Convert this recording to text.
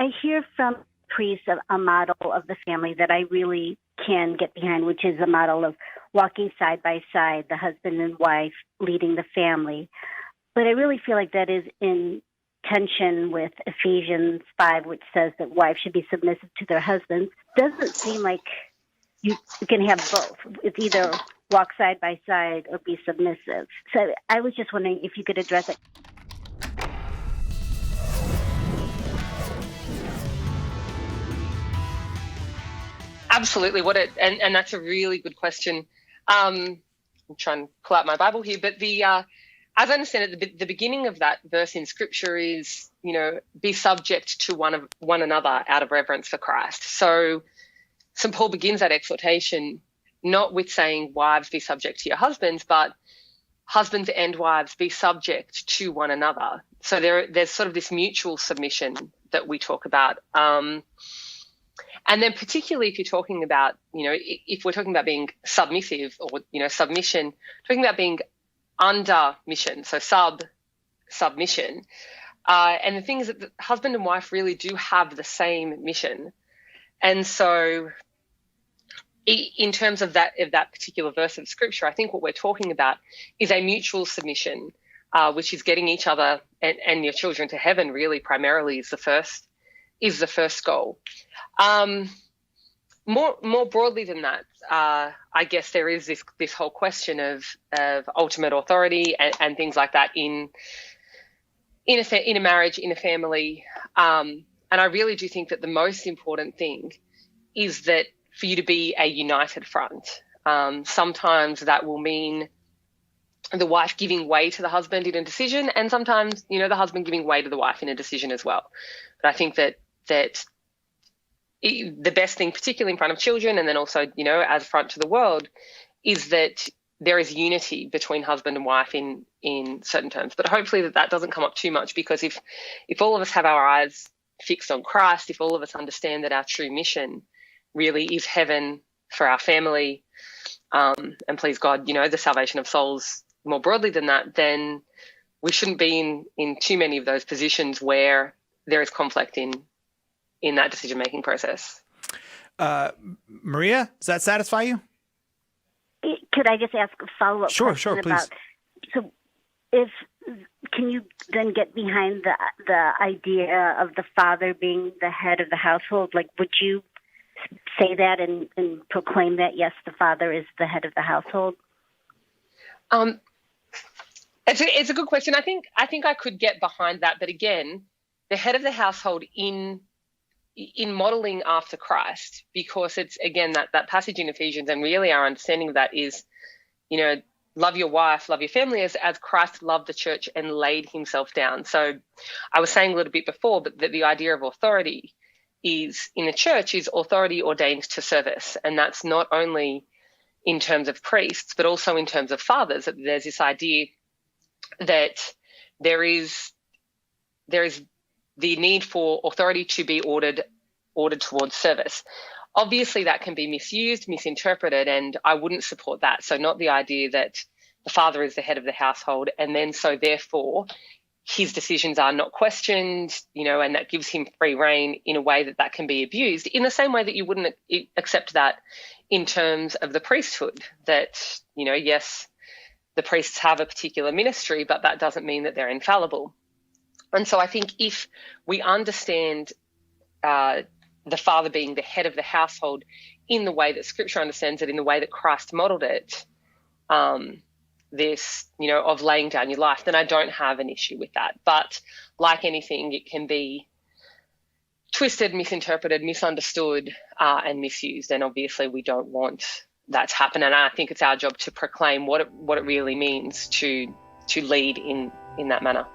I hear from priests a model of the family that I really can get behind, which is a model of walking side by side, the husband and wife leading the family. But I really feel like that is in tension with Ephesians 5, which says that wives should be submissive to their husbands. Doesn't seem like you can have both. It's either walk side by side or be submissive. So I was just wondering if you could address it. Absolutely. And that's a really good question. I'm trying to pull out my Bible here, but as I understand it, the beginning of that verse in Scripture is, be subject to one another out of reverence for Christ. So St. Paul begins that exhortation not with saying, wives, be subject to your husbands, but husbands and wives, be subject to one another. So there's sort of this mutual submission that we talk about. And then particularly if you're talking about, if we're talking about being submissive or, submission, talking about being under mission, so submission. And the thing is that the husband and wife really do have the same mission. And so in terms of that particular verse of Scripture, I think what we're talking about is a mutual submission, which is getting each other and your children to heaven really primarily is the first goal. More broadly than that, I guess there is this whole question of ultimate authority and things like that in a marriage, in a family. And I really do think that the most important thing is that for you to be a united front. Sometimes that will mean the wife giving way to the husband in a decision, and sometimes, the husband giving way to the wife in a decision as well. But I think that the best thing, particularly in front of children and then also, as front to the world, is that there is unity between husband and wife in certain terms. But hopefully that doesn't come up too much, because if all of us have our eyes fixed on Christ, if all of us understand that our true mission really is heaven for our family, and please God, the salvation of souls more broadly than that, then we shouldn't be in too many of those positions where there is conflict in that decision-making process. Maria, does that satisfy you? Could I just ask a follow-up question? Sure, please. So can you then get behind the idea of the father being the head of the household? Like, would you say that and proclaim that, yes, the father is the head of the household? It's a good question. I think I could get behind that, but again, the head of the household in modeling after Christ, because it's, again, that passage in Ephesians, and really our understanding of that is, love your wife, love your family as Christ loved the church and laid himself down. So I was saying a little bit before, but that the idea of authority is in the church is authority ordained to service. And that's not only in terms of priests, but also in terms of fathers. There's this idea that there is the need for authority to be ordered towards service. Obviously, that can be misused, misinterpreted, and I wouldn't support that. So not the idea that the father is the head of the household, and then so therefore his decisions are not questioned, and that gives him free rein in a way that can be abused, in the same way that you wouldn't accept that in terms of the priesthood, that, yes, the priests have a particular ministry, but that doesn't mean that they're infallible. And so I think if we understand the father being the head of the household in the way that Scripture understands it, in the way that Christ modeled it, this, of laying down your life, then I don't have an issue with that. But like anything, it can be twisted, misinterpreted, misunderstood, and misused. And obviously we don't want that to happen. And I think it's our job to proclaim what it really means to lead in that manner.